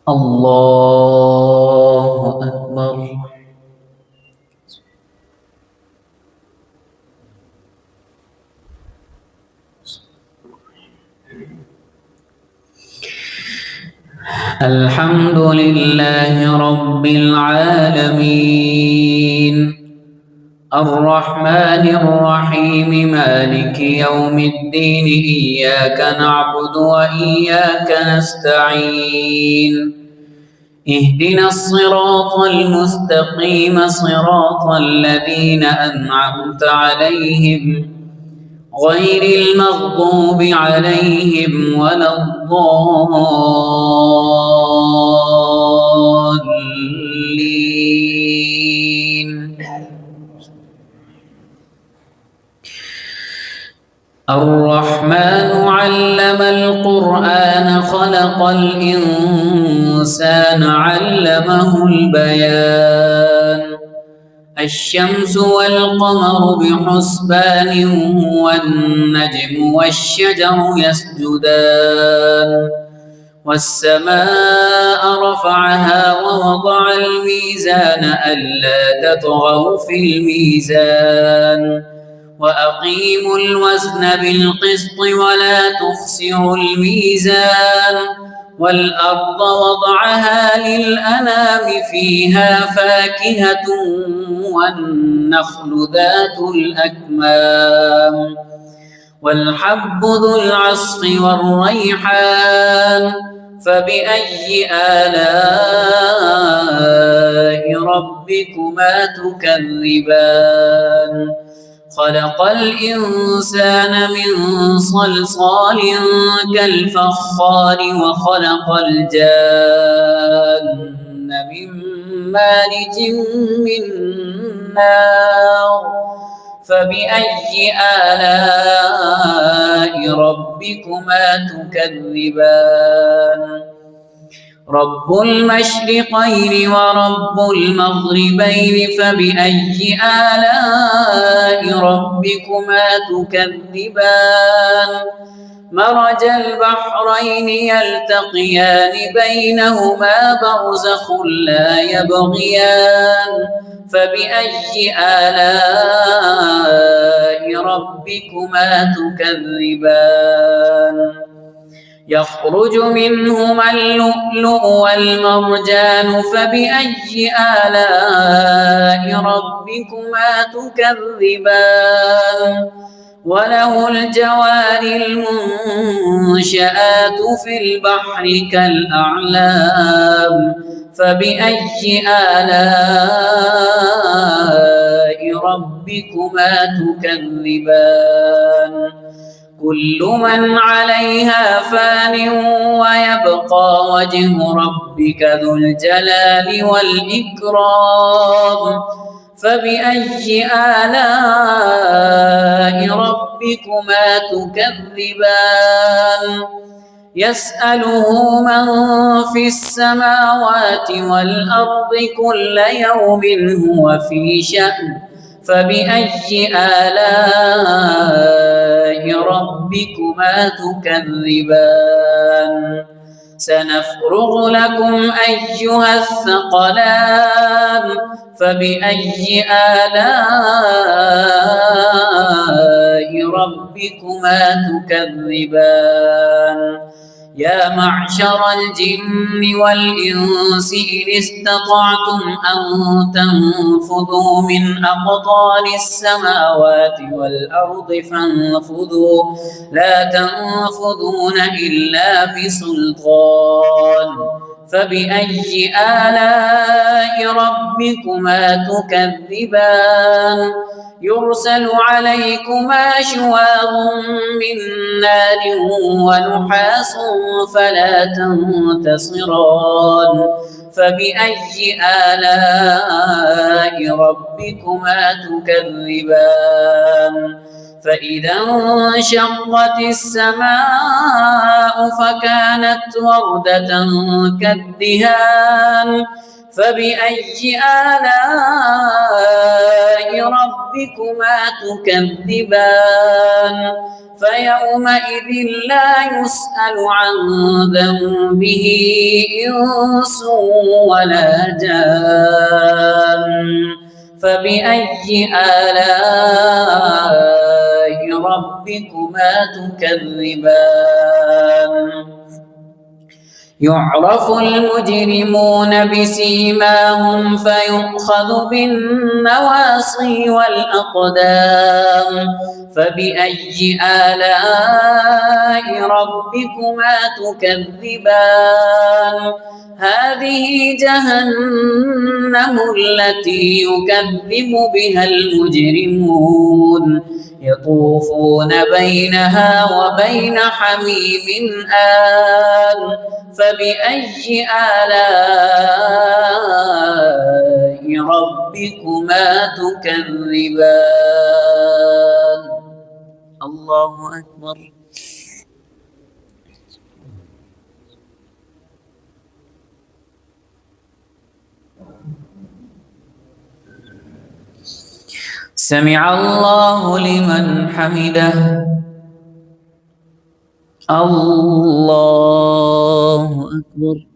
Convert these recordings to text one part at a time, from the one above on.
الله أكبر. الحمد لله رب العالمين الرحمن الرحيم مالك يوم الدين إياك نعبد وإياك نستعين اهدنا الصراط المستقيم صراط الذين أنعمت عليهم غير المغضوب عليهم ولا الضالين. الرحمن علم القرآن خلق الإنسان علمه البيان الشمس والقمر بحسبان والنجم والشجر يسجدان والسماء رفعها ووضع الميزان ألا تطغوا في الميزان وأقيموا الوزن بالقسط ولا تخسروا الميزان والأرض وضعها للأنام فيها فاكهة والنخل ذات الأكمام والحب ذو العصف والريحان فبأي آلاء ربكما تكذبان خلق الإنسان من صلصال كالفخار وخلق الجان من مارج من نار فبأي آلاء ربكما تكذبان رب المشرقين ورب المغربين فبأي آلاء ربكما تكذبان مرج البحرين يلتقيان بينهما برزخ لا يبغيان فبأي آلاء ربكما تكذبان يخرج منهما اللؤلؤ والمرجان فبأي آلاء ربكما تكذبان وله الجوار المنشآت في البحر كالأعلام فبأي آلاء ربكما تكذبان كل من عليها فان ويبقى وجه ربك ذو الجلال والإكرام فبأي آلاء ربكما تكذبان يسأله من في السماوات والأرض كل يوم هو في شأن فبأي آلاء ربكما تكذبان سنفرغ لكم أيها الثقلان فبأي آلاء ربكما تكذبان يا معشر الجن والإنس إن استطعتم أن تنفذوا من أقطار السماوات والأرض فانفذوا لا تنفذون إلا بسلطان فبأي آلاء ربكما تكذبان يرسل عليكما شواظ من نار ونحاس فلا تنتصران فبأي آلاء ربكما تكذبان فإذا انشقت السماء فكانت وردة كالدهان فبأي آلاء ربكما تكذبان فيومئذ لا يسأل عن ذنبه إنس ولا جان فبأي آلاء ربكما تكذبان يعرف المجرمون بسيماهم فيؤخذ بالنواصي والأقدام فبأي آلاء ربكما تكذبان هذه جهنم التي يكذب بها المجرمون يطوفون بينها وبين حميم آن فبأي آلاء ربكما تكذبان الله أكبر سمع الله لمن حمده الله أكبر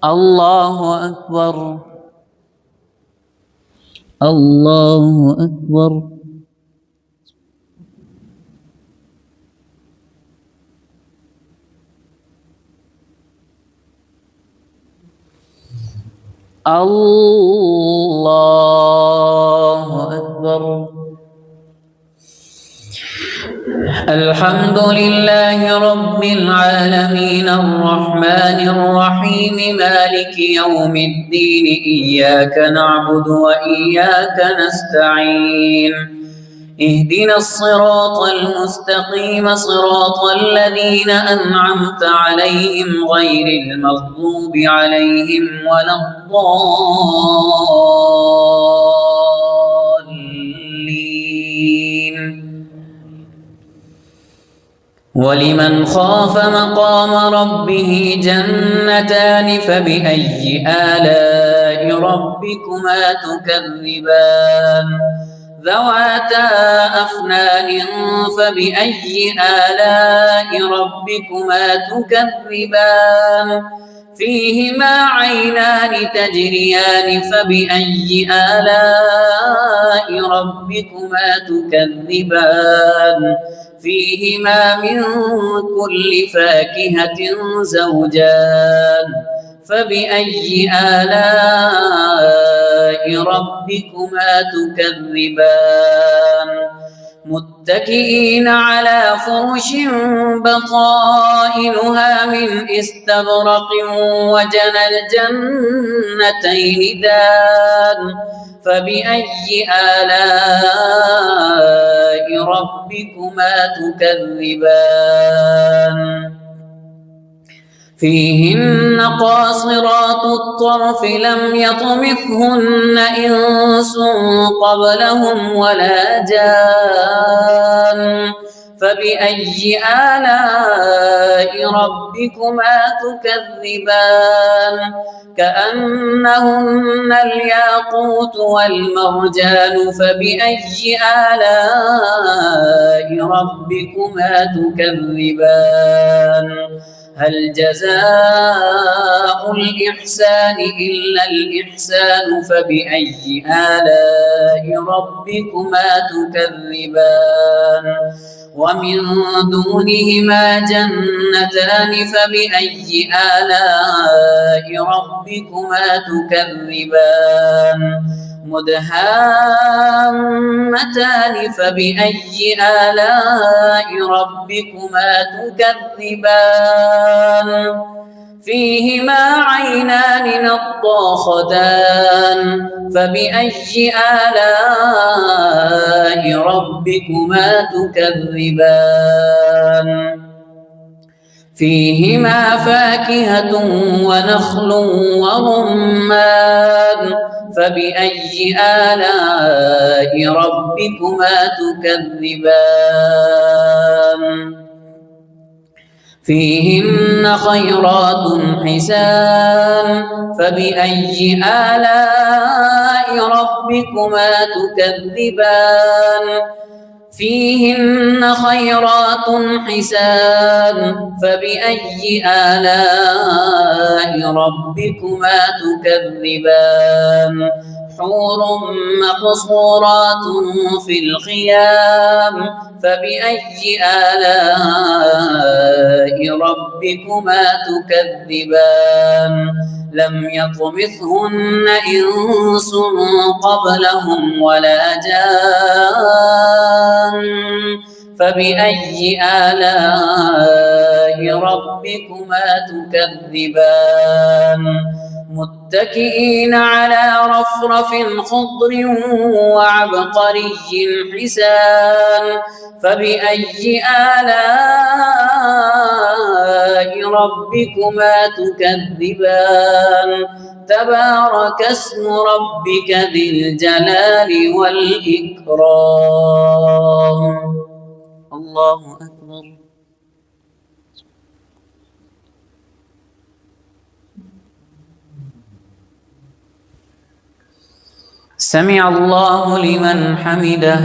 الله أكبر الله أكبر الله أكبر الحمد لله رب العالمين الرحمن الرحيم مالك يوم الدين إياك نعبد وإياك نستعين اهدنا الصراط المستقيم صراط الذين أنعمت عليهم غير المغضوب عليهم ولا الضالين ولمن خاف مقام ربه جنتان فبأي آلاء ربكما تكذبان ذواتا أفنان فبأي آلاء ربكما تكذبان فيهما عينان تجريان فبأي آلاء ربكما تكذبان فيهما من كل فاكهة زوجان فبأي آلاء ربكما تكذبان متكئين على فرش بطائنها من استبرق وجنى الجنتين دان فبأي آلاء ربكما تكذبان فيهن قاصرات الطرف لم يطمثهن إنس قبلهم ولا جان فبأي آلاء ربكما تكذبان كأنهن الياقوت والمرجان فبأي آلاء ربكما تكذبان هل جزاء الإحسان إلا الإحسان فبأي آلاء ربكما تكذبان ومن دونهما جنتان فبأي آلاء ربكما تكذبان مدهامتان فبأي آلاء ربكما تكذبان فيهما عينان نضاختان فبأي آلاء ربكما تكذبان فيهما فاكهة ونخل ورمان فبأي آلاء ربكما تكذبان فيهن خيرات حسان فبأي آلاء ربكما تكذبان فيهن خيرات حسان فبأي آلاء ربكما تكذبان حور مقصورات في الخيام فبأي آلاء ربكما تكذبان لم يطمثهن إنس قبلهم ولا جان فبأي آلاء ربكما تكذبان متكئين على رفرف خضر وعبقري حسان فبأي آلاء ربكما تكذبان تبارك اسم ربك ذي الجلال والإكرام الله أكبر سمع الله لمن حمده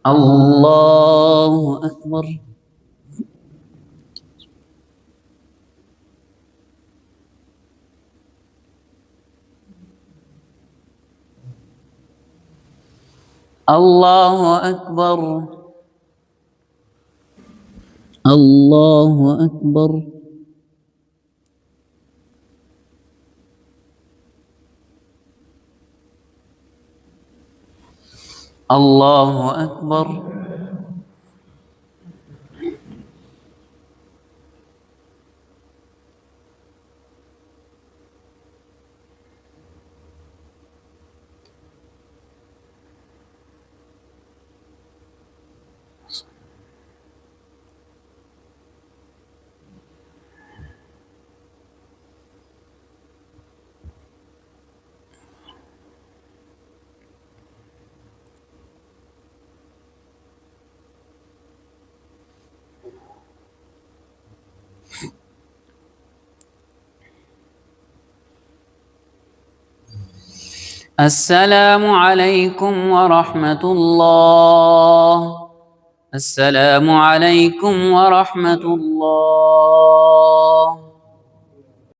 الله أكبر الله أكبر الله أكبر الله أكبر السلام عليكم ورحمة الله السلام عليكم ورحمة الله